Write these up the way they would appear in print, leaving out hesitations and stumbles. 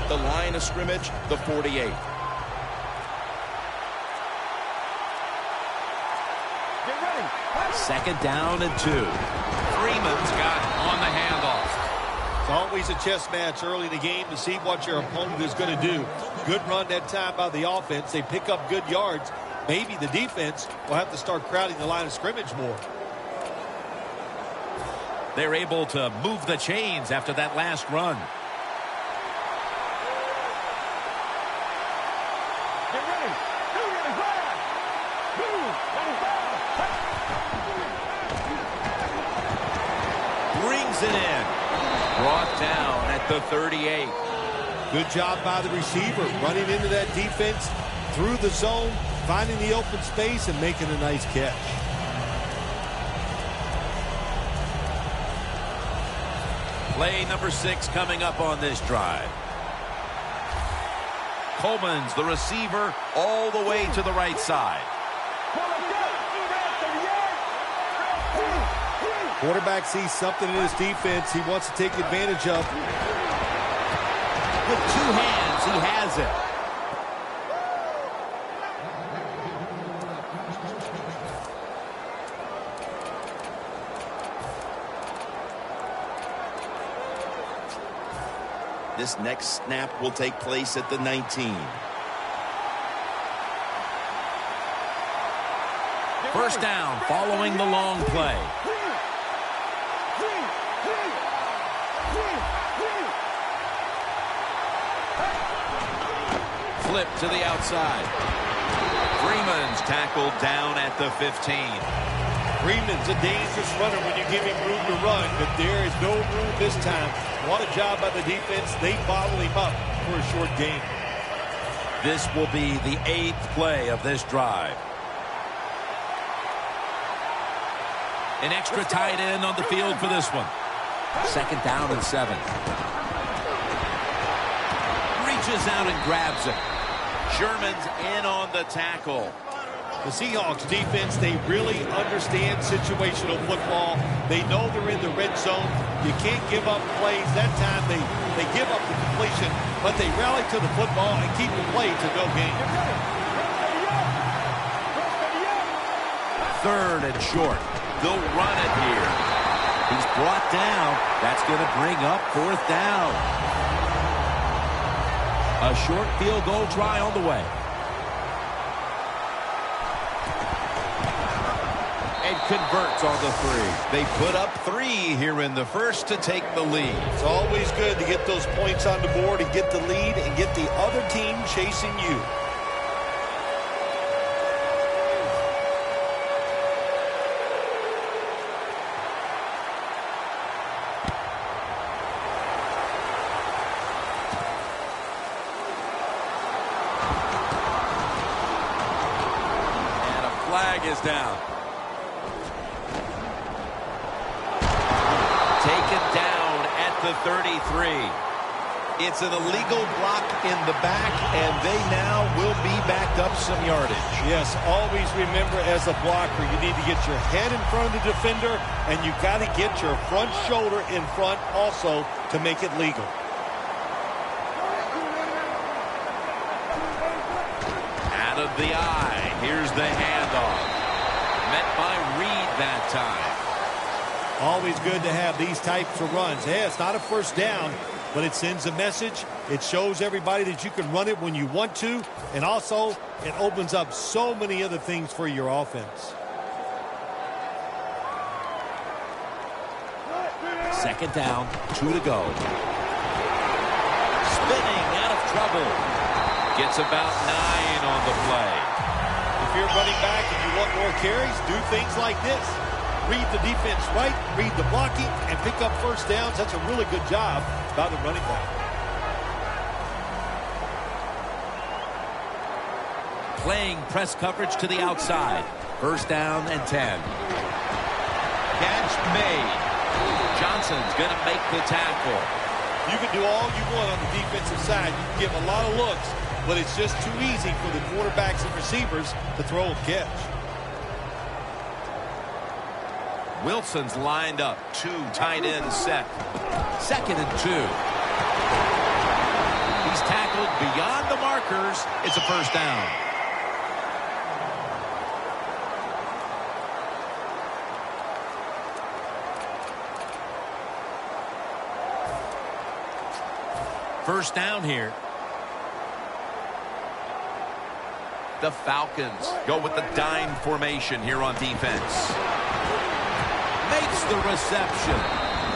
at the line of scrimmage, the 48. Second down and 2. Freeman's got on the handoff. It's always a chess match early in the game to see what your opponent is going to do. Good run that time by the offense. They pick up good yards. Maybe the defense will have to start crowding the line of scrimmage more. They're able to move the chains after that last run. Brings it in. Brought down at the 38. Good job by the receiver running into that defense through the zone, finding the open space and making a nice catch. Play number 6 coming up on this drive. Coleman's the receiver all the way to the right side. Quarterback sees something in his defense he wants to take advantage of. With 2 hands, he has it. This next snap will take place at the 19. First down following the long play. Flip to the outside. Freeman's tackled down at the 15. Freeman's a dangerous runner when you give him room to run, but there is no room this time. What a job by the defense. They bottle him up for a short gain. This will be the 8th play of this drive. An extra tight end on the field for this one. Second down and 7. Reaches out and grabs it. Sherman's in on the tackle. The Seahawks defense, they really understand situational football. They know they're in the red zone. You can't give up plays. That time they give up the completion, but they rally to the football and keep the play to no gain. 3rd and short. They'll run it here. He's brought down. That's going to bring up 4th down. A short field goal try on the way. And converts on the 3. They put up 3 here in the first to take the lead. It's always good to get those points on the board and get the lead and get the other team chasing you. And a flag is down. Taken down at the 33. It's an illegal block in the back, and they now will be backed up some yardage. Yes, always remember as a blocker, you need to get your head in front of the defender, and you got to get your front shoulder in front also to make it legal. Out of the eye. Here's the handoff. Met by Reed that time. Always good to have these types of runs. Yeah, it's not a first down, but it sends a message. It shows everybody that you can run it when you want to, and also it opens up so many other things for your offense. Second down, 2 to go. Spinning out of trouble. Gets about 9 on the play. If you're running back and you want more carries, do things like this. Read the defense right, read the blocking, and pick up first downs. That's a really good job by the running back. Playing press coverage to the outside. First down and 10. Catch made. Johnson's going to make the tackle. You can do all you want on the defensive side. You can give a lot of looks, but it's just too easy for the quarterbacks and receivers to throw and catch. Wilson's lined up. 2 tight ends set. Second and 2. He's force. It's a first down. First down here. The Falcons go with the dime formation here on defense. Makes the reception.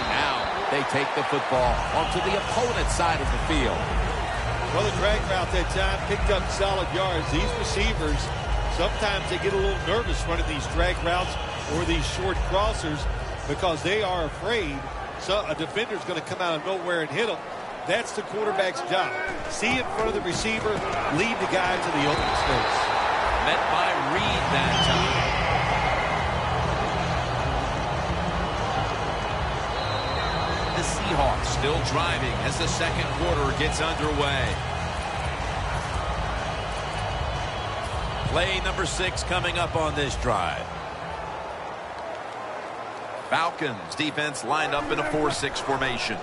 Now they take the football onto the opponent's side of the field. Well, the drag route that time picked up solid yards. These receivers, sometimes they get a little nervous running these drag routes or these short crossers because they are afraid a defender's going to come out of nowhere and hit them. That's the quarterback's job. See in front of the receiver, lead the guy to the open space. Met by Reed that time. The Seahawks still driving as the second quarter gets underway. Play number 6 coming up on this drive. Falcons defense lined up in a 4-6 formation.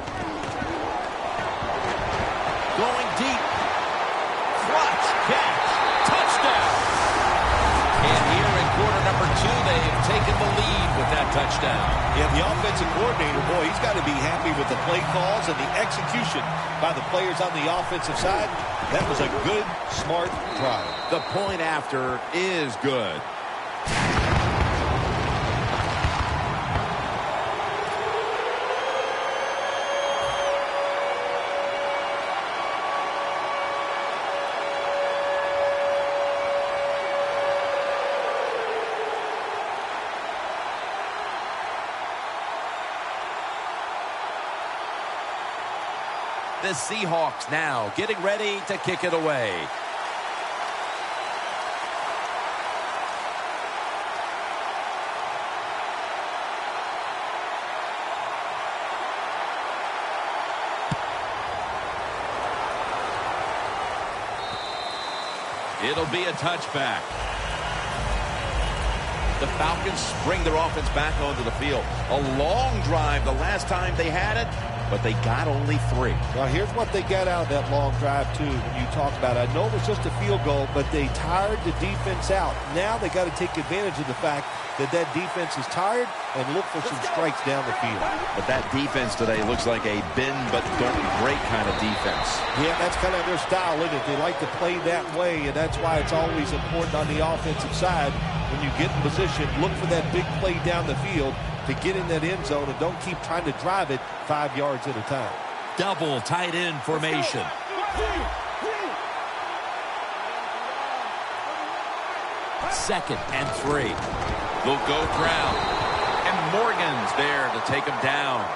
Going deep. Clutch catch. Touchdown. And here in quarter number 2, they've taken the lead with that touchdown. Yeah, the offensive coordinator, boy, he's got to be happy with the play calls and the execution by the players on the offensive side. That was a good, smart drive. The point after is good. The Seahawks now getting ready to kick it away. It'll be a touchback. The Falcons spring their offense back onto the field. A long drive the last time they had it, but they got only 3. Well, here's what they got out of that long drive, too, when you talk about it. I know it was just a field goal, but they tired the defense out. Now they got to take advantage of the fact that that defense is tired and look for some strikes down the field. But that defense today looks like a bend but don't break kind of defense. Yeah, that's kind of their style, isn't it? They like to play that way, and that's why it's always important on the offensive side. When you get in position, look for that big play down the field to get in that end zone, and don't keep trying to drive it 5 yards at a time. Double tight end formation. Second and 3. They'll go ground. And Morgan's there to take him down.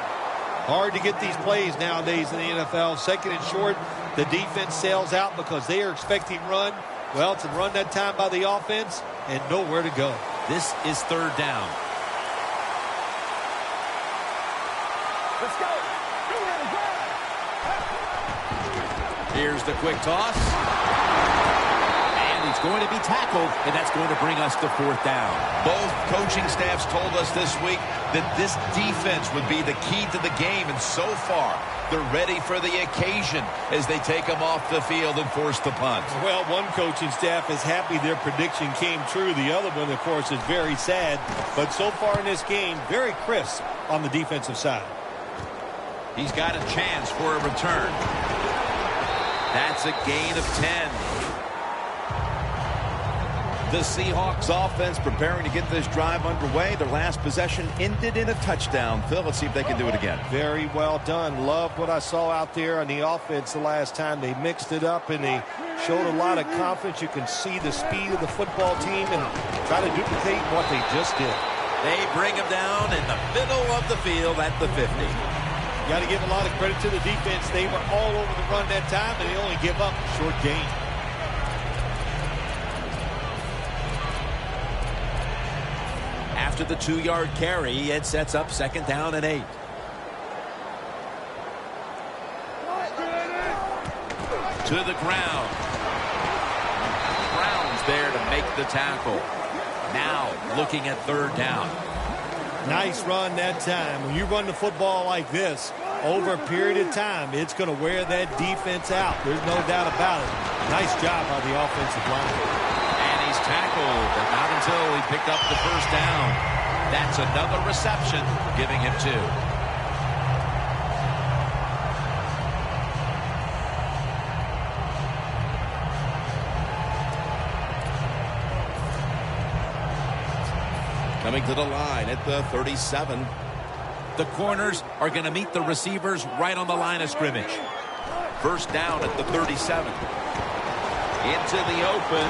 Hard to get these plays nowadays in the NFL. Second and short, the defense sails out because they are expecting run. Well, it's a run that time by the offense and nowhere to go. This is third down. Let's go. Here's the quick toss. And he's going to be tackled, and that's going to bring us to fourth down. Both coaching staffs told us this week that this defense would be the key to the game, and so far they're ready for the occasion as they take them off the field and force the punt. Well, one coaching staff is happy their prediction came true. The other one, of course, is very sad. But so far in this game, very crisp on the defensive side. He's got a chance for a return. That's a gain of 10. The Seahawks offense preparing to get this drive underway. Their last possession ended in a touchdown. Phil, let's see if they can do it again. Very well done. Loved what I saw out there on the offense the last time. They mixed it up and they showed a lot of confidence. You can see the speed of the football team and try to duplicate what they just did. They bring him down in the middle of the field at the 50. Got to give a lot of credit to the defense. They were all over the run that time, and they only give up a short gain. After the 2-yard carry, it sets up second down and 8. To the ground. Brown's there to make the tackle. Now looking at third down. Nice run that time. When you run the football like this, over a period of time, it's going to wear that defense out. There's no doubt about it. Nice job by the offensive line. And he's tackled, but not until he picked up the first down. That's another reception, giving him 2. Coming to the line at the 37. The corners are going to meet the receivers right on the line of scrimmage. First down at the 37. Into the open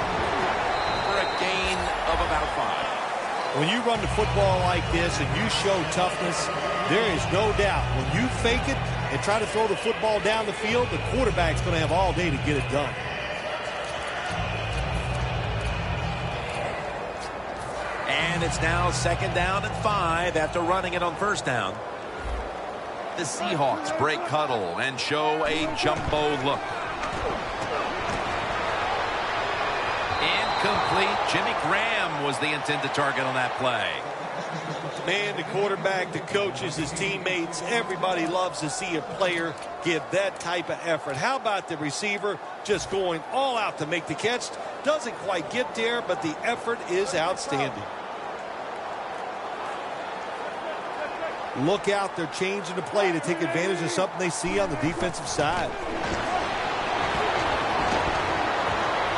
for a gain of about 5. When you run the football like this and you show toughness, there is no doubt when you fake it and try to throw the football down the field, the quarterback's going to have all day to get it done. And it's now 2nd down and 5 after running it on first down. The Seahawks break huddle and show a jumbo look. Incomplete. Jimmy Graham was the intended target on that play. Man, the quarterback, the coaches, his teammates, everybody loves to see a player give that type of effort. How about the receiver just going all out to make the catch? Doesn't quite get there, but the effort is outstanding. Look out, they're changing the play to take advantage of something they see on the defensive side.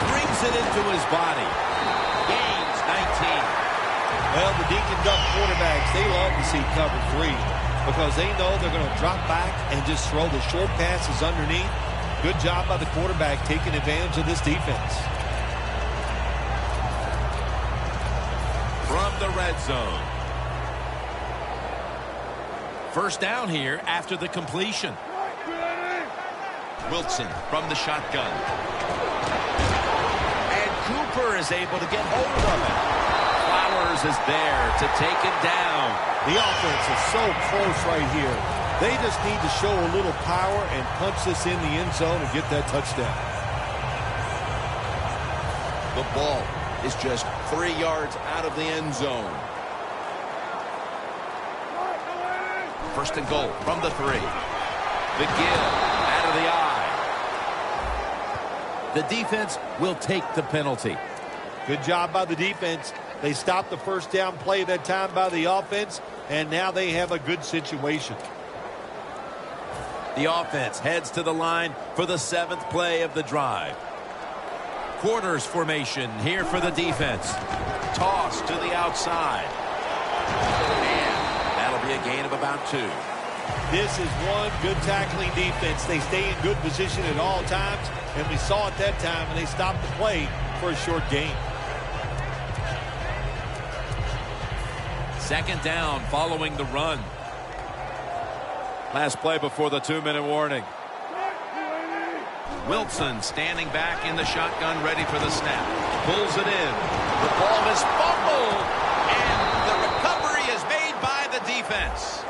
Brings it into his body. Gains 19. Well, the dink and dunk quarterbacks, they love to see cover 3 because they know they're going to drop back and just throw the short passes underneath. Good job by the quarterback taking advantage of this defense. From the red zone. First down here after the completion. Wilson from the shotgun. And Cooper is able to get hold of it. Flowers is there to take him down. The offense is so close right here. They just need to show a little power and punch this in the end zone and get that touchdown. The ball is just 3 yards out of the end zone. First and goal from the 3. The give out of the eye. The defense will take the penalty. Good job by the defense. They stopped the first down play that time by the offense, and now they have a good situation. The offense heads to the line for the 7th play of the drive. Quarters formation here for the defense. Toss to the outside. Be a gain of about 2. This is one good tackling defense. They stay in good position at all times, and we saw it that time, and they stopped the play for a short gain. 2nd down following the run. Last play before the 2-minute warning. Wilson standing back in the shotgun, ready for the snap. Pulls it in. The ball is fumbled, and the recovery is made by the defense.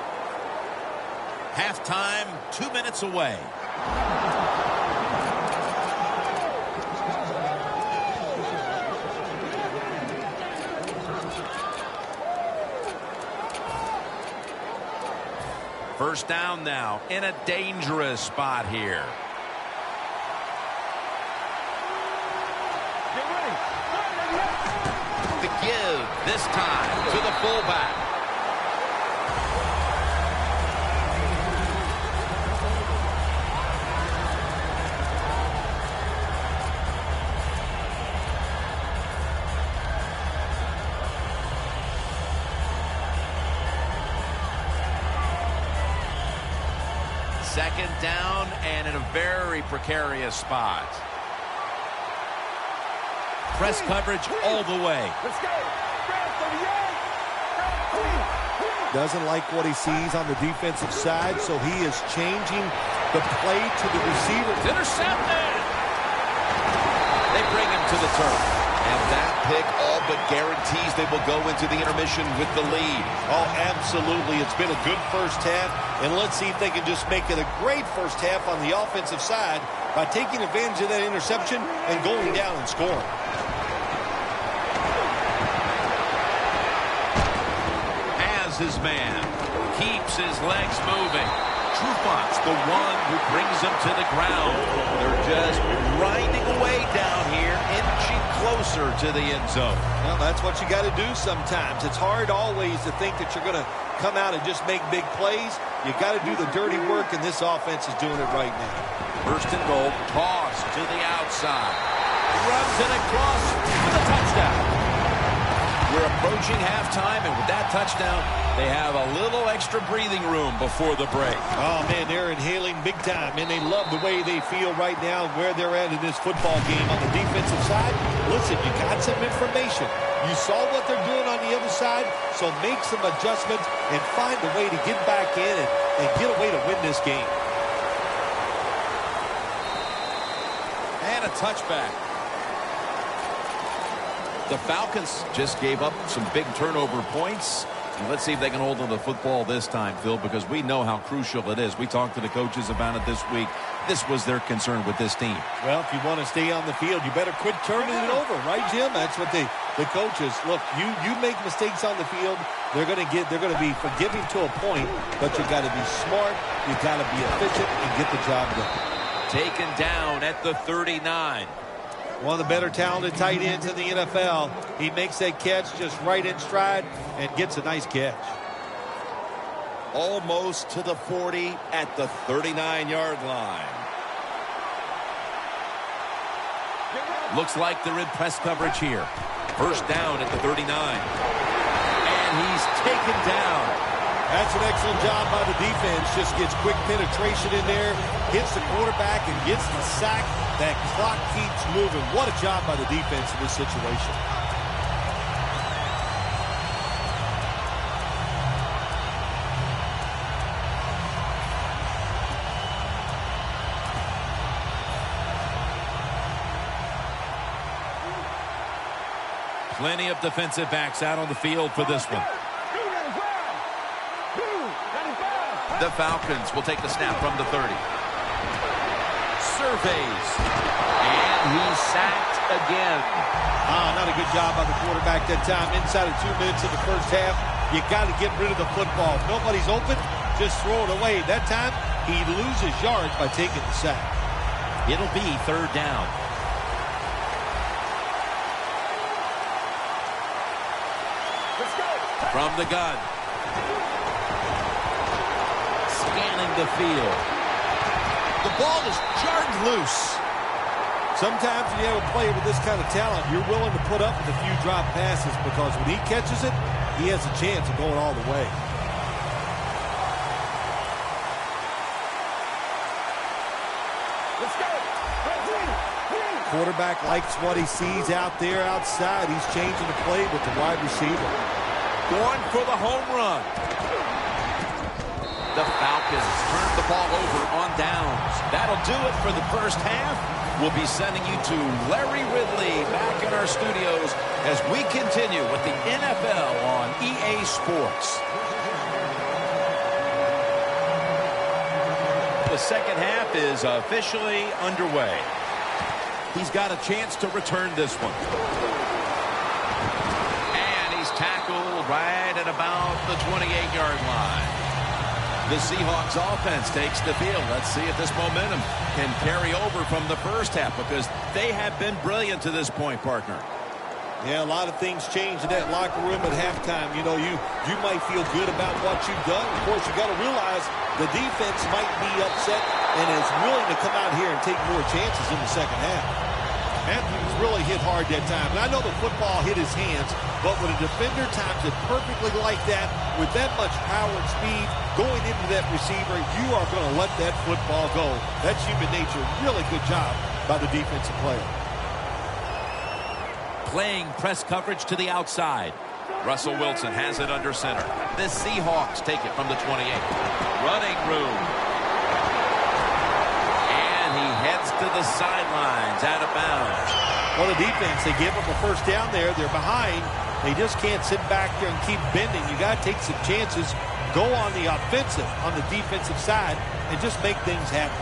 Halftime, 2 minutes away. First down now in a dangerous spot here. The give this time to the fullback. Second down and in a very precarious spot. Press coverage all the way. Let's go. Doesn't like what he sees on the defensive side, so he is changing the play to the receiver. It's intercepted. They bring him to the turf. And that pick all but guarantees they will go into the intermission with the lead. Oh, absolutely. It's been a good first half, and let's see if they can just make it a great first half on the offensive side by taking advantage of that interception and going down and scoring. Has his man. Keeps his legs moving. Trufont's the one who brings him to the ground. They're just grinding away down here, inching closer to the end zone. Well, that's what you got to do sometimes. It's hard always to think that you're going to come out and just make big plays. You got to do the dirty work, and this offense is doing it right now. First and goal, toss to the outside. Runs it across for the touchdown. We're approaching halftime, and with that touchdown, they have a little extra breathing room before the break. Oh, man, they're inhaling big time, and they love the way they feel right now where they're at in this football game. On the defensive side, listen, you got some information. You saw what they're doing on the other side, so make some adjustments and find a way to get back in and get a way to win this game. And a touchback. The Falcons just gave up some big turnover points. And let's see if they can hold on to the football this time, Phil, because we know how crucial it is. We talked to the coaches about it this week. This was their concern with this team. Well, if you want to stay on the field, you better quit turning it over, right, Jim? That's what the coaches look. You make mistakes on the field, they're going to be forgiving to a point, but you got to be smart, you got to be efficient, and get the job done. Taken down at the 39. One of the better talented tight ends in the NFL. He makes that catch just right in stride and gets a nice catch. Almost to the 40 at the 39-yard line. Looks like they're in press coverage here. First down at the 39. And he's taken down. That's an excellent job by the defense. Just gets quick penetration in there, hits the quarterback, and gets the sack. That clock keeps moving. What a job by the defense in this situation. Plenty of defensive backs out on the field for this one. The Falcons will take the snap from the 30. Surveys. And he's sacked again. Not a good job by the quarterback that time. Inside of 2 minutes of the first half, you got to get rid of the football. If nobody's open, just throw it away. That time, he loses yards by taking the sack. It'll be third down. From the gun. Scanning the field. The ball is jarred loose. Sometimes when you have a player with this kind of talent, you're willing to put up with a few drop passes because when he catches it, he has a chance of going all the way. Let's go. Quarterback likes what he sees out there outside. He's changing the play with the wide receiver. Going for the home run. The Falcons turn the ball over on downs. That'll do it for the first half. We'll be sending you to Larry Ridley back in our studios as we continue with the NFL on EA Sports. The second half is officially underway. He's got a chance to return this one. And he's tackled right at about the 28-yard line. The Seahawks offense takes the field. Let's see if this momentum can carry over from the first half because they have been brilliant to this point, partner. Yeah, a lot of things change in that locker room at halftime. You know, you might feel good about what you've done. Of course, you got to realize the defense might be upset and is willing to come out here and take more chances in the second half. Matthews really hit hard that time. And I know the football hit his hands, but when a defender times it perfectly like that, with that much power and speed going into that receiver, you are going to let that football go. That's human nature. Really good job by the defensive player. Playing press coverage to the outside. Russell Wilson has it under center. The Seahawks take it from the 28. Running room. And he heads to the sidelines out of bounds. Well, the defense, they give up a first down there. They're behind. They just can't sit back there and keep bending. You got to take some chances. Go on the offensive, on the defensive side, and just make things happen.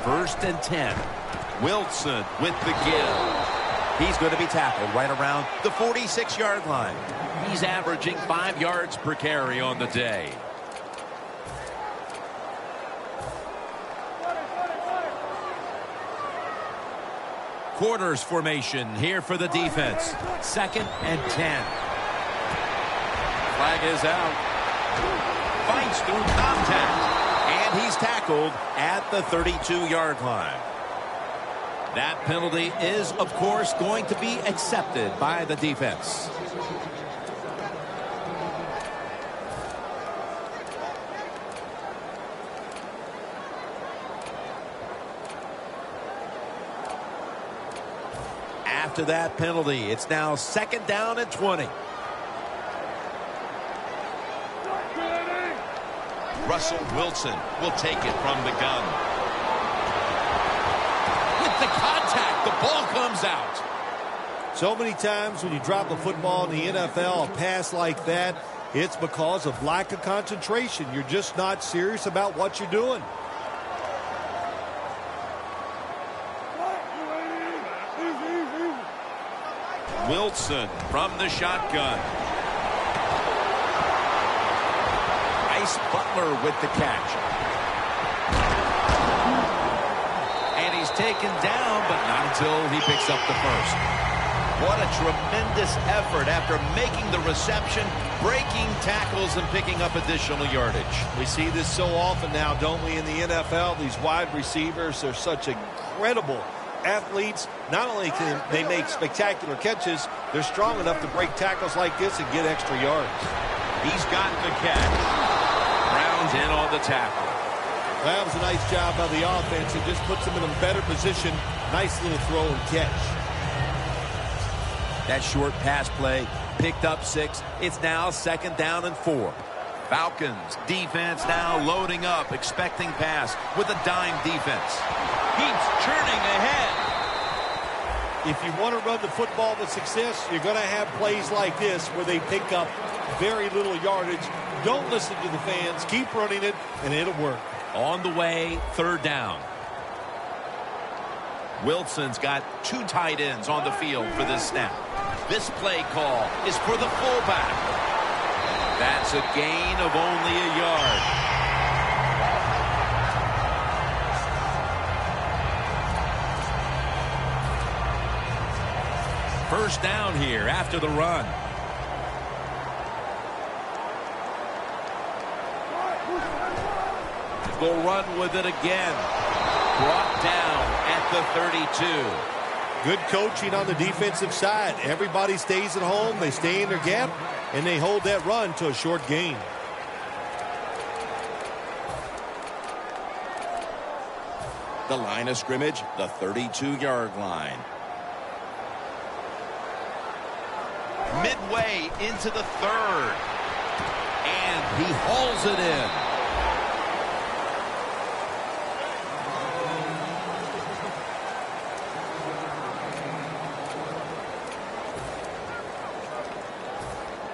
First and 10. Wilson with the give. He's going to be tackled right around the 46-yard line. He's averaging 5 yards per carry on the day. Quarters formation here for the defense. 2nd and 10. Flag is out. Fights through contact. And he's tackled at the 32-yard line. That penalty is, of course, going to be accepted by the defense. After that penalty, it's now 2nd down and 20. Russell Wilson will take it from the gun. With the contact, the ball comes out. So many times when you drop a football in the NFL, a pass like that, it's because of lack of concentration. You're just not serious about what you're doing. Wilson from the shotgun. Ice Butler with the catch. And he's taken down, but not until he picks up the first. What a tremendous effort after making the reception, breaking tackles, and picking up additional yardage. We see this so often now, don't we, in the NFL? These wide receivers are such incredible athletes. Not only can they make spectacular catches, they're strong enough to break tackles like this and get extra yards. He's got the catch. Brown's in on the tackle. That was a nice job by the offense. It just puts them in a better position. Nice little throw and catch. That short pass play picked up 6. It's now 2nd down and 4. Falcons defense now loading up, expecting pass with a dime defense. Keeps churning ahead. If you want to run the football with success, you're going to have plays like this where they pick up very little yardage. Don't listen to the fans. Keep running it, and it'll work. On the way, 3rd down. Wilson's got 2 tight ends on the field for this snap. This play call is for the fullback. That's a gain of only a yard. First down here after the run. They'll run with it again. Brought down at the 32. Good coaching on the defensive side. Everybody stays at home. They stay in their gap, and they hold that run to a short gain. The line of scrimmage, the 32-yard line. Midway into the 3rd. And he hauls it in.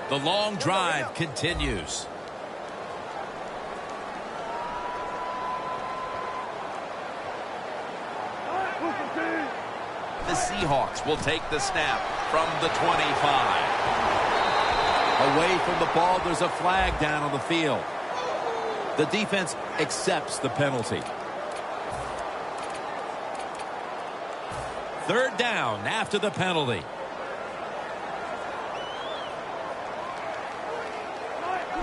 The long drive continues. The Seahawks will take the snap from the 25. Away from the ball, there's a flag down on the field. The defense accepts the penalty. 3rd down after the penalty.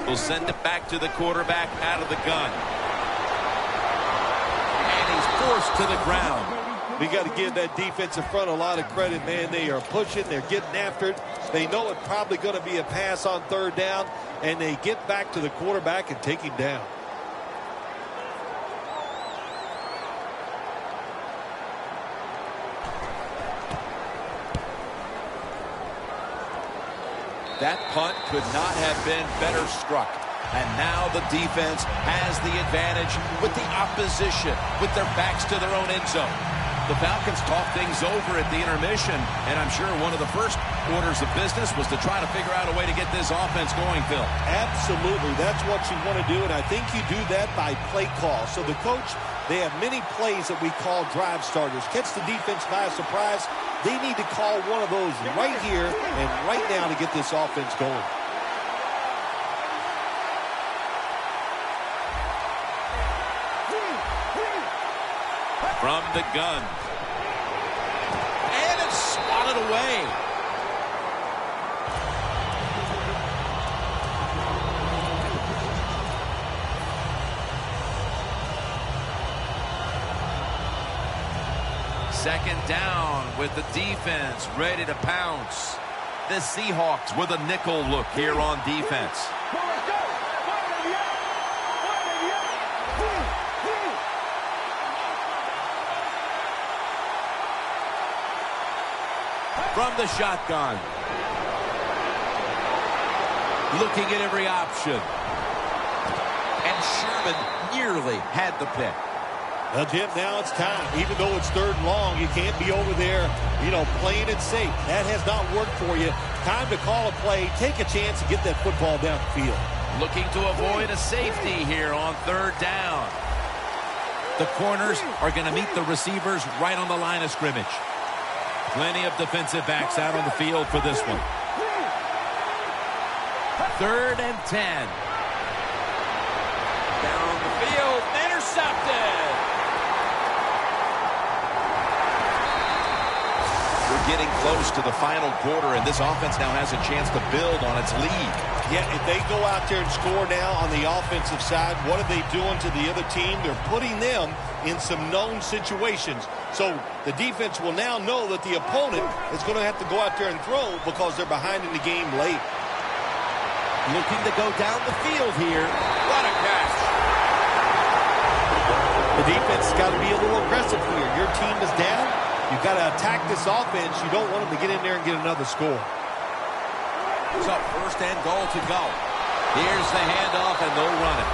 Will send it back to the quarterback out of the gun. And he's forced to the ground. We got to give that defensive front a lot of credit, man. They are pushing. They're getting after it. They know it's probably going to be a pass on 3rd down, and they get back to the quarterback and take him down. That punt could not have been better struck. And now the defense has the advantage with the opposition, with their backs to their own end zone. The Falcons talked things over at the intermission, and I'm sure one of the first orders of business was to try to figure out a way to get this offense going, Phil. Absolutely. That's what you want to do, and I think you do that by play call. So the coach, they have many plays that we call drive starters. Catch the defense by surprise. They need to call one of those right here and right now to get this offense going. From the gun. And it's swatted away. Second down with the defense ready to pounce. The Seahawks with a nickel look here on defense. From the shotgun. Looking at every option. And Sherman nearly had the pick. Well, Jim, now it's time. Even though it's 3rd and long, you can't be over there, playing it safe. That has not worked for you. Time to call a play, take a chance to get that football down the field. Looking to avoid a safety here on 3rd down. The corners are going to meet the receivers right on the line of scrimmage. Plenty of defensive backs out on the field for this one. 3rd and 10. Down the field, intercepted. We're getting close to the final quarter, and this offense now has a chance to build on its lead. Yeah, if they go out there and score now on the offensive side, what are they doing to the other team? They're putting them in some known situations. So the defense will now know that the opponent is going to have to go out there and throw because they're behind in the game late. Looking to go down the field here. What a catch. The defense has got to be a little aggressive here. Your team is down. You've got to attack this offense. You don't want them to get in there and get another score. It's up 1st and goal to go. Here's the handoff, and they'll run it.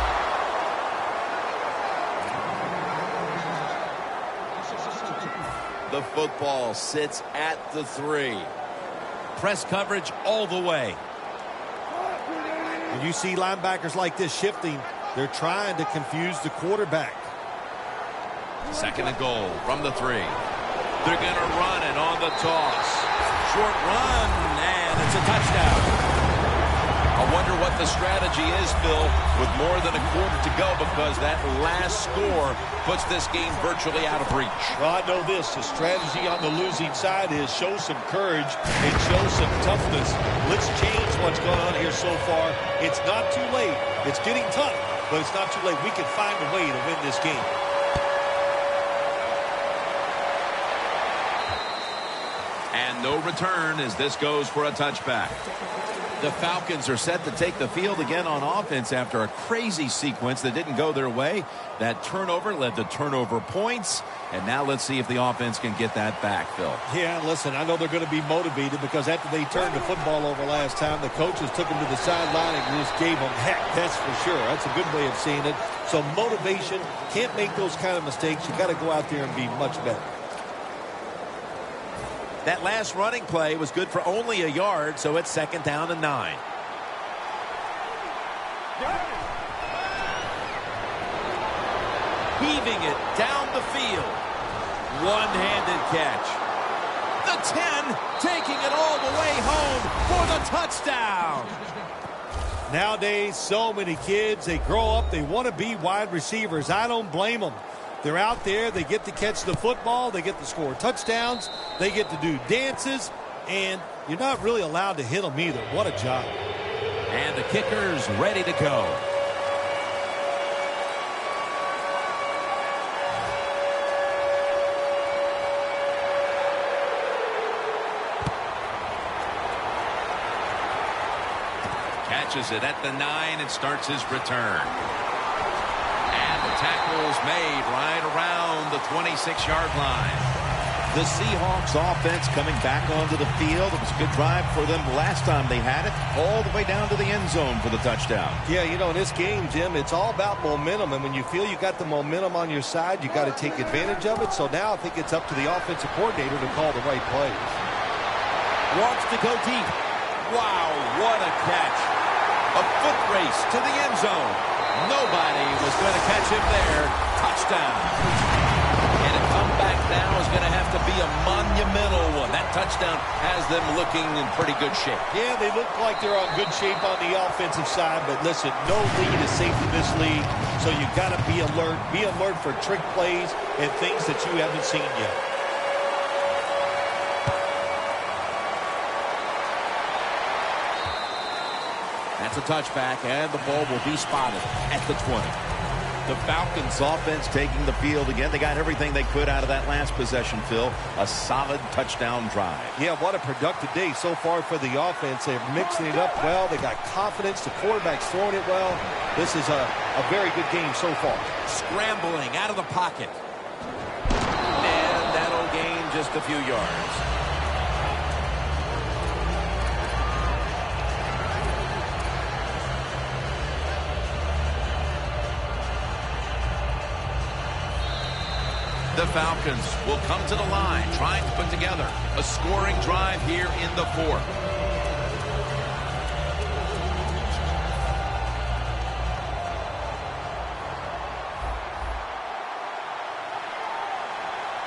The football sits at the 3. Press coverage all the way. When you see linebackers like this shifting, they're trying to confuse the quarterback. 2nd and goal from the 3. They're going to run it on the toss. Short run, and it's a touchdown. I wonder what the strategy is, Phil, with more than a quarter to go, because that last score puts this game virtually out of reach. Well, I know this. The strategy on the losing side is show some courage and show some toughness. Let's change what's going on here so far. It's not too late. It's getting tough, but it's not too late. We can find a way to win this game. And no return as this goes for a touchback. The Falcons are set to take the field again on offense after a crazy sequence that didn't go their way. That turnover led to turnover points. And now let's see if the offense can get that back, Phil. Yeah, listen, I know they're going to be motivated because after they turned the football over last time, the coaches took them to the sideline and just gave them heck, that's for sure. That's a good way of seeing it. So motivation, can't make those kind of mistakes. You got to go out there and be much better. That last running play was good for only a yard, so it's 2nd down and 9. Heaving it down the field. One-handed catch. The 10 taking it all the way home for the touchdown. Nowadays, so many kids, they grow up, they want to be wide receivers. I don't blame them. They're out there, they get to catch the football, they get to score touchdowns, they get to do dances, and you're not really allowed to hit them either. What a job. And the kicker's ready to go. Catches it at the 9 and starts his return. Tackles made right around the 26-yard line. The Seahawks offense coming back onto the field. It was a good drive for them last time they had it, all the way down to the end zone for the touchdown. Yeah, you know, in this game, Jim, it's all about momentum. And when you feel you got the momentum on your side, you got to take advantage of it. So now I think it's up to the offensive coordinator to call the right plays. Wants to go deep. Wow, what a catch. A foot race to the end zone. Nobody was going to catch him there. Touchdown. And a comeback now is going to have to be a monumental one. That touchdown has them looking in pretty good shape. Yeah, they look like they're on good shape on the offensive side. But listen, no lead is safe in this league. So you got to be alert. Be alert for trick plays and things that you haven't seen yet. That's a touchback, and the ball will be spotted at the 20. The Falcons offense taking the field again. They got everything they could out of that last possession, Phil. A solid touchdown drive. Yeah, what a productive day so far for the offense. They're mixing it up well. They got confidence. The quarterback's throwing it well. This is a very good game so far. Scrambling out of the pocket. And that'll gain just a few yards. The Falcons will come to the line, trying to put together a scoring drive here in the fourth.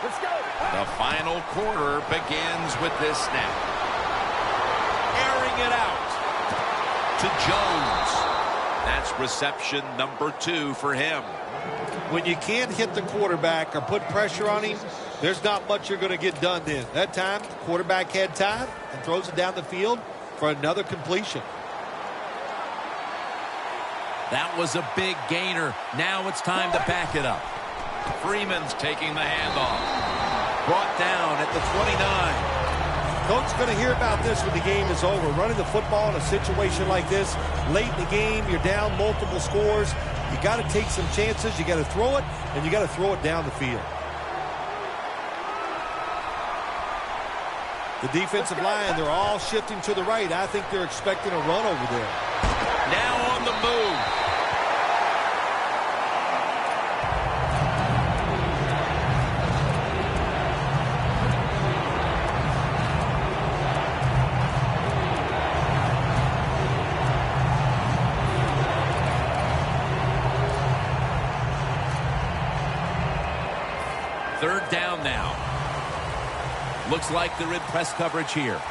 Let's go. The final quarter begins with this snap. Airing it out to Jones. That's reception number 2 for him. When you can't hit the quarterback or put pressure on him, there's not much you're going to get done then. That time, the quarterback had time and throws it down the field for another completion. That was a big gainer. Now it's time to back it up. Freeman's taking the handoff. Brought down at the 29. Coach's going to hear about this when the game is over. Running the football in a situation like this, late in the game, you're down multiple scores. You got to take some chances. You got to throw it, and you got to throw it down the field. The defensive line, they're all shifting to the right. I think they're expecting a run over there. Now on the move. Third down now. Looks like they're in press coverage here.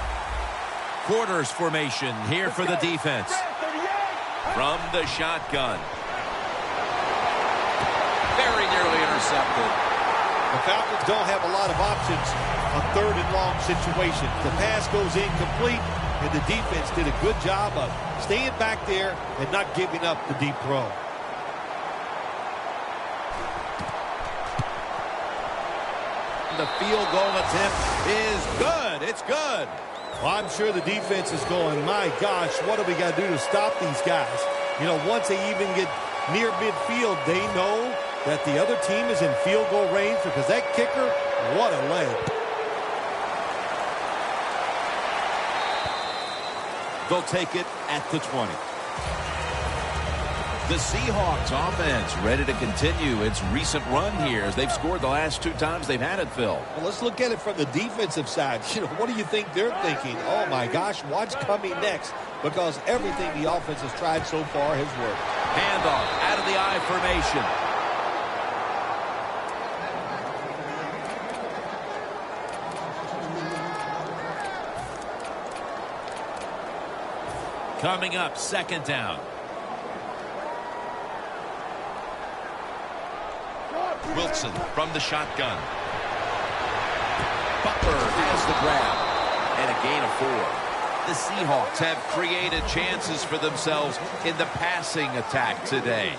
Quarters formation here for the defense. From the shotgun. Very nearly intercepted. The Falcons don't have a lot of options on third and long situation. The pass goes incomplete, and the defense did a good job of staying back there and not giving up the deep throw. The field goal attempt is good. It's good. Well, I'm sure the defense is going, my gosh, what do we got to do to stop these guys? You know, once they even get near midfield, they know that the other team is in field goal range because that kicker, what a leg. They'll take it at the 20. The Seahawks offense ready to continue its recent run here as they've scored the last 2 times they've had it, Phil. Well, let's look at it from the defensive side. You know, what do you think they're thinking? Oh, my gosh, what's coming next? Because everything the offense has tried so far has worked. Handoff out of the I formation. Coming up, second down. Wilson from the shotgun. Butler has the grab. And a gain of 4. The Seahawks have created chances for themselves in the passing attack today.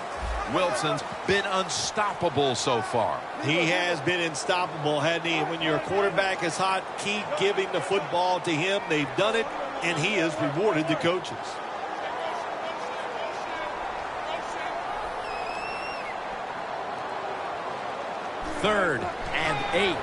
Wilson's been unstoppable so far. He has been unstoppable, hasn't he? When your quarterback is hot, keep giving the football to him. They've done it, and he has rewarded the coaches. Third and 8.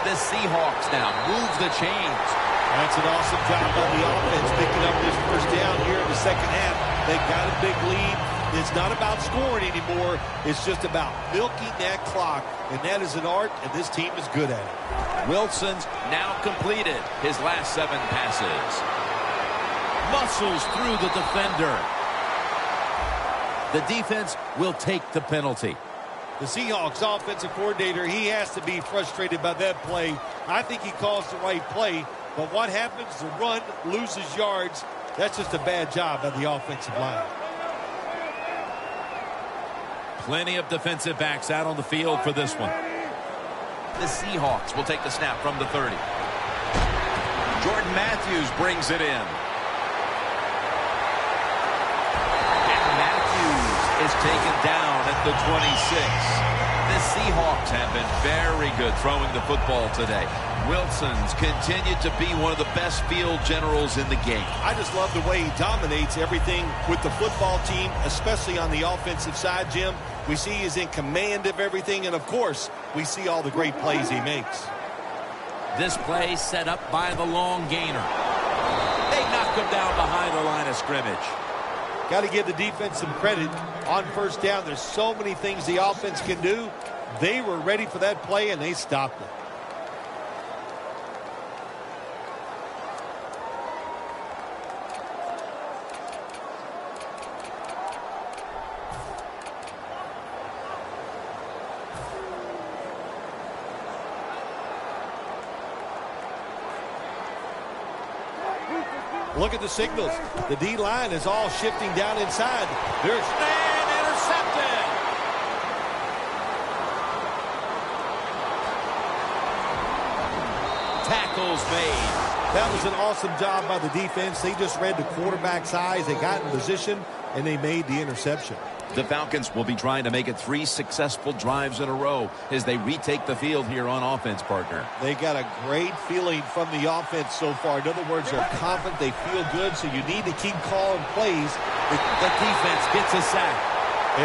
The Seahawks now move the chains. That's an awesome job by the offense picking up this first down here in the second half. They got a big lead. It's not about scoring anymore. It's just about milking that clock, and that is an art, and this team is good at it. Wilson's now completed his last 7 passes. Muscles through the defender. The defense will take the penalty. The Seahawks offensive coordinator, he has to be frustrated by that play. I think he calls the right play, but what happens? The run loses yards. That's just a bad job by the offensive line. Plenty of defensive backs out on the field for this one. The Seahawks will take the snap from the 30. Jordan Matthews brings it in. And Matthews is taken down at the 26. The Seahawks have been very good throwing the football today. Wilson's continued to be one of the best field generals in the game. I just love the way he dominates everything with the football team, especially on the offensive side, Jim. We see he's in command of everything, and of course, we see all the great plays he makes. This play set up by the long gainer. They knock him down behind the line of scrimmage. Got to give the defense some credit on first down. There's so many things the offense can do. They were ready for that play, and they stopped it. Look at the signals. The D-line is all shifting down inside. There's intercepted. Tackles made. That was an awesome job by the defense. They just read the quarterback's eyes. They got in position, and they made the interception. The Falcons will be trying to make it 3 successful drives in a row as they retake the field here on offense, partner. They got a great feeling from the offense so far. In other words, they're confident, they feel good, so you need to keep calling plays. The defense gets a sack.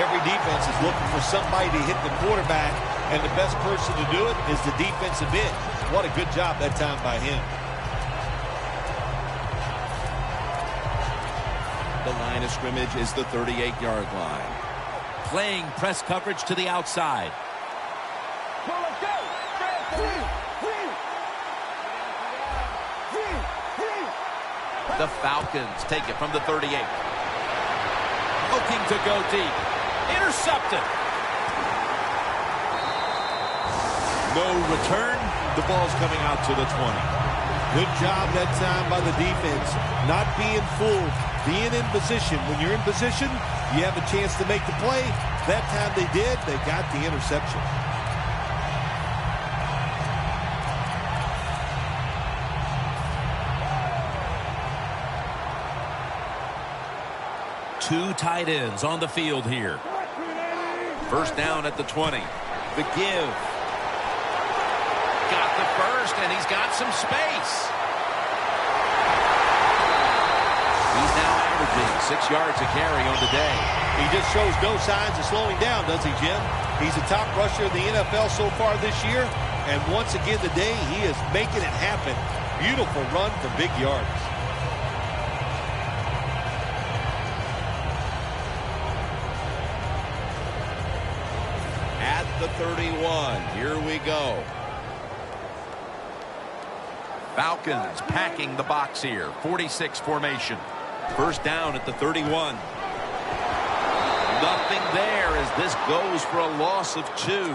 Every defense is looking for somebody to hit the quarterback, and the best person to do it is the defensive end. What a good job that time by him. The line of scrimmage is the 38-yard line. Playing press coverage to the outside. The Falcons take it from the 38. Looking to go deep. Intercepted. No return. The ball's coming out to the 20. Good job that time by the defense. Not being fooled. Being in position. When you're in position, you have a chance to make the play. That time they did. They got the interception. Two tight ends on the field here. First down at the 20. The give. Got the first, and he's got some space. He's now averaging 6 yards a carry on the day. He just shows no signs of slowing down, does he, Jim? He's a top rusher in the NFL so far this year. And once again today, he is making it happen. Beautiful run for big yards. At the 31, here we go. Falcons packing the box here. 46 formation. First down at the 31. Nothing there as this goes for a loss of 2.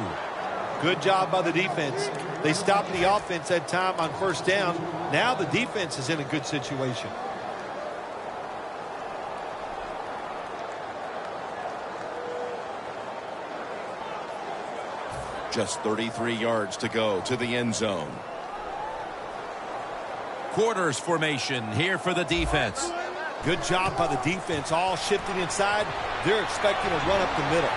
Good job by the defense. They stopped the offense that time on first down. Now the defense is in a good situation. Just 33 yards to go to the end zone. Quarters formation here for the defense. Good job by the defense, all shifting inside. They're expecting a run up the middle.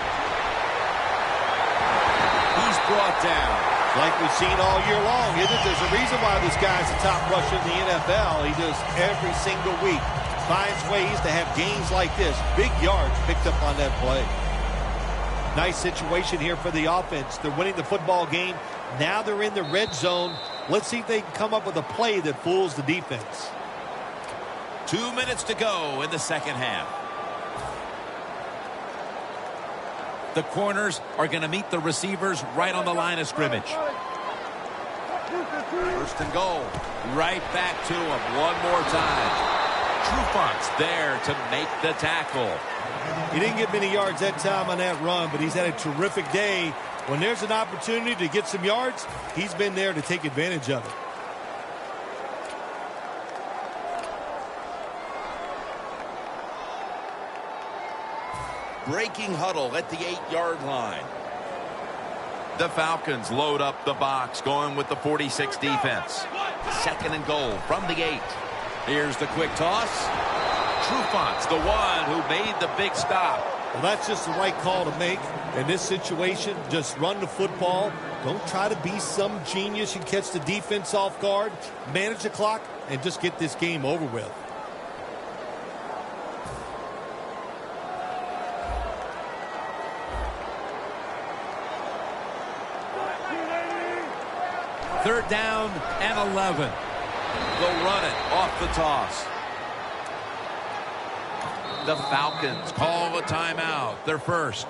He's brought down. Like we've seen all year long, isn't it? There's a reason why this guy's a top rusher in the NFL. He does every single week. Finds ways to have gains like this. Big yards picked up on that play. Nice situation here for the offense. They're winning the football game. Now they're in the red zone. Let's see if they can come up with a play that fools the defense. 2 minutes to go in the second half. The corners are going to meet the receivers right on the line of scrimmage. First and goal. Right back to him one more time. Trufant's there to make the tackle. He didn't get many yards that time on that run, but he's had a terrific day. When there's an opportunity to get some yards, he's been there to take advantage of it. Breaking huddle at the 8-yard line. The Falcons load up the box, going with the 46 defense. Second and goal from the 8. Here's the quick toss. Trufant's the one who made the big stop. Well, that's just the right call to make. In this situation, just run the football. Don't try to be some genius and catch the defense off guard. Manage the clock and just get this game over with. Third down and 11. They'll run it off the toss. The Falcons call a timeout. Their first.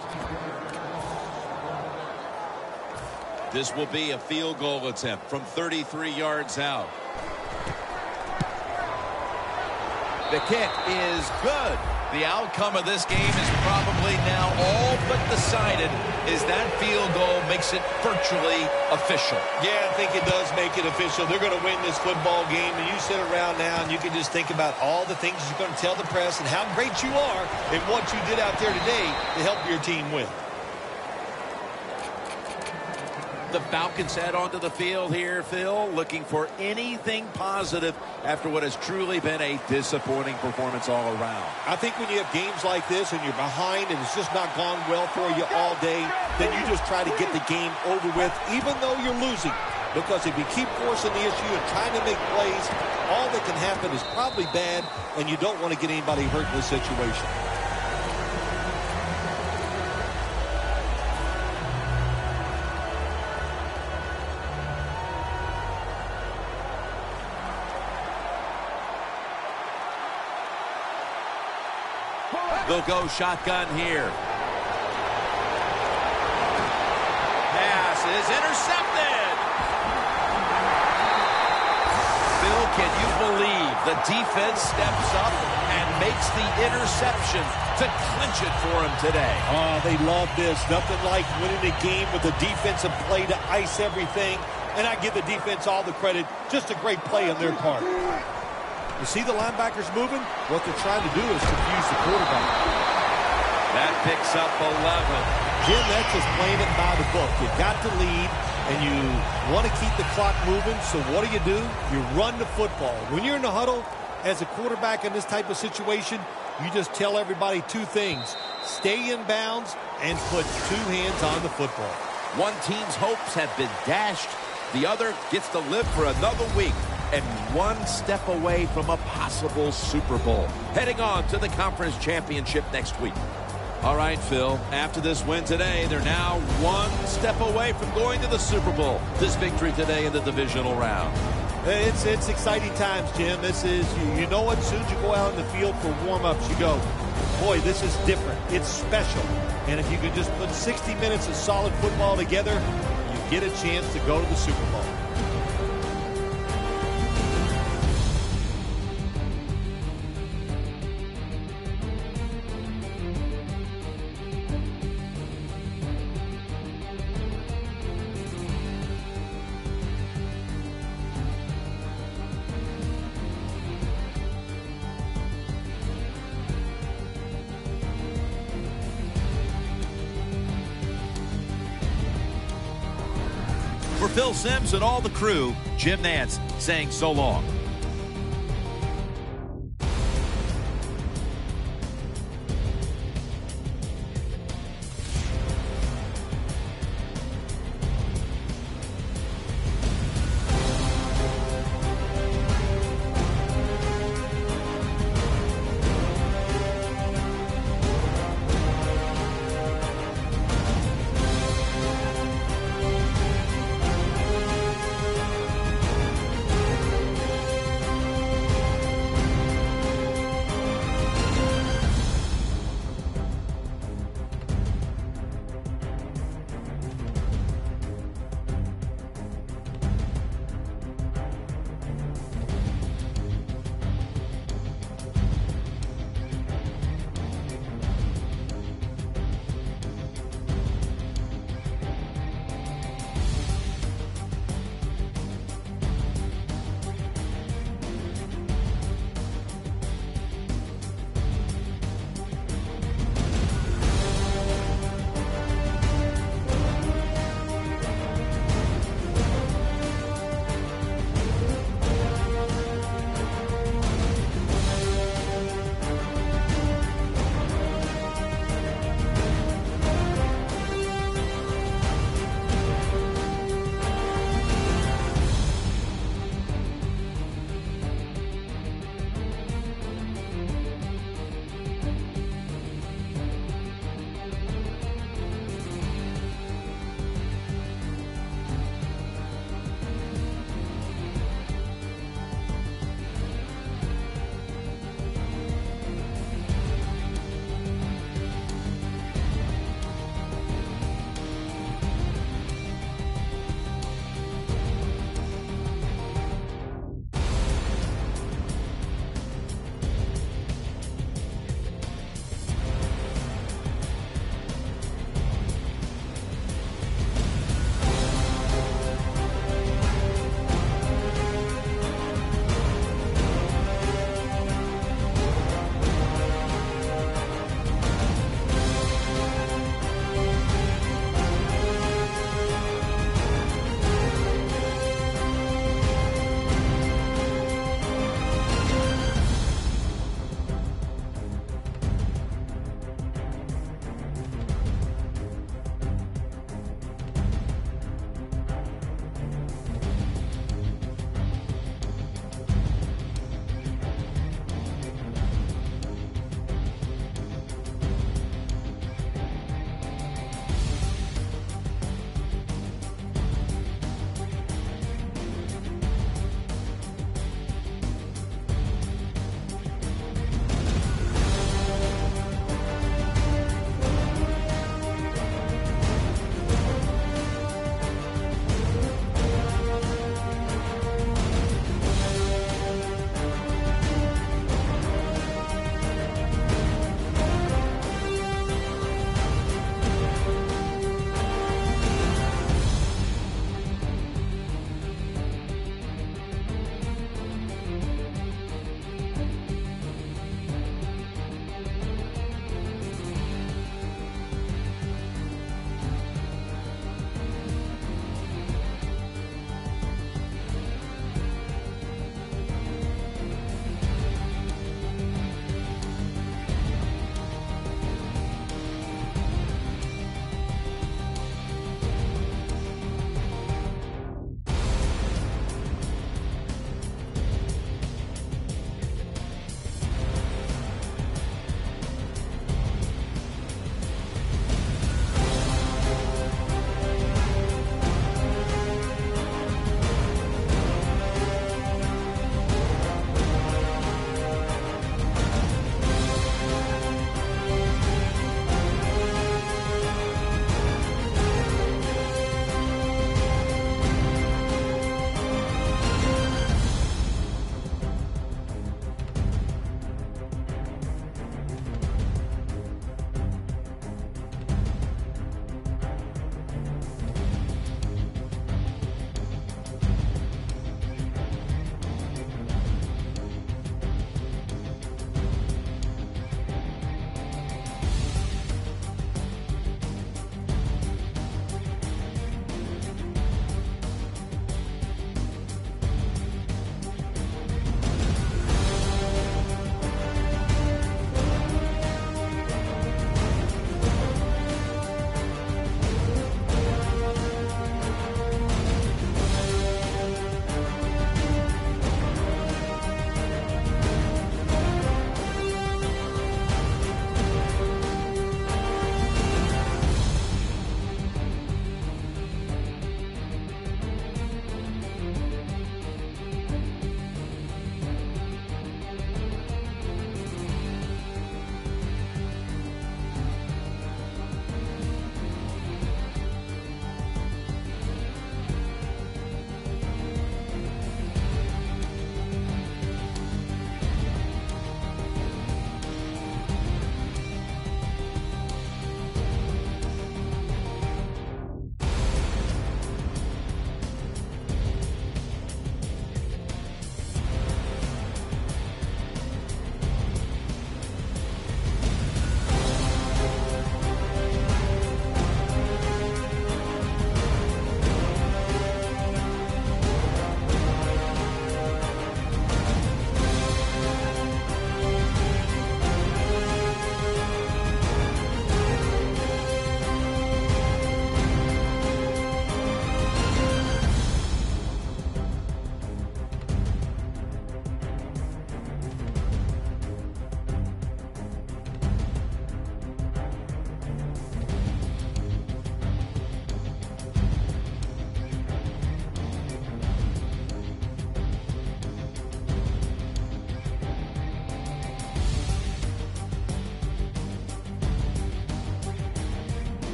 This will be a field goal attempt from 33 yards out. The kick is good. The outcome of this game is probably now all but decided, as that field goal makes it virtually official. Yeah, I think it does make it official. They're going to win this football game, and you sit around now and you can just think about all the things you're going to tell the press and how great you are and what you did out there today to help your team win. The Falcons head onto the field here, Phil, looking for anything positive after what has truly been a disappointing performance all around. I think when you have games like this and you're behind and it's just not gone well for you all day, then you just try to get the game over with, even though you're losing. Because if you keep forcing the issue and trying to make plays, all that can happen is probably bad, and you don't want to get anybody hurt in this situation. They'll go shotgun here. Pass is intercepted. Phil, can you believe the defense steps up and makes the interception to clinch it for him today? Oh, they love this. Nothing like winning a game with a defensive play to ice everything. And I give the defense all the credit. Just a great play on their part. You see the linebackers moving? What they're trying to do is confuse the quarterback. That picks up 11. Jim, that's just playing it by the book. You got the lead, and you want to keep the clock moving, so what do? You run the football. When you're in the huddle as a quarterback in this type of situation, you just tell everybody two things. Stay in bounds and put two hands on the football. One team's hopes have been dashed. The other gets to live for another week and one step away from a possible Super Bowl. Heading on to the conference championship next week. All right, Phil, after this win today, they're now one step away from going to the Super Bowl. This victory today in the divisional round. It's exciting times, Jim. This is, you know what, as soon as you go out in the field for warm-ups, you go, boy, this is different. It's special. And if you can just put 60 minutes of solid football together, you get a chance to go to the Super Bowl. For Phil Simms and all the crew, Jim Nantz saying so long.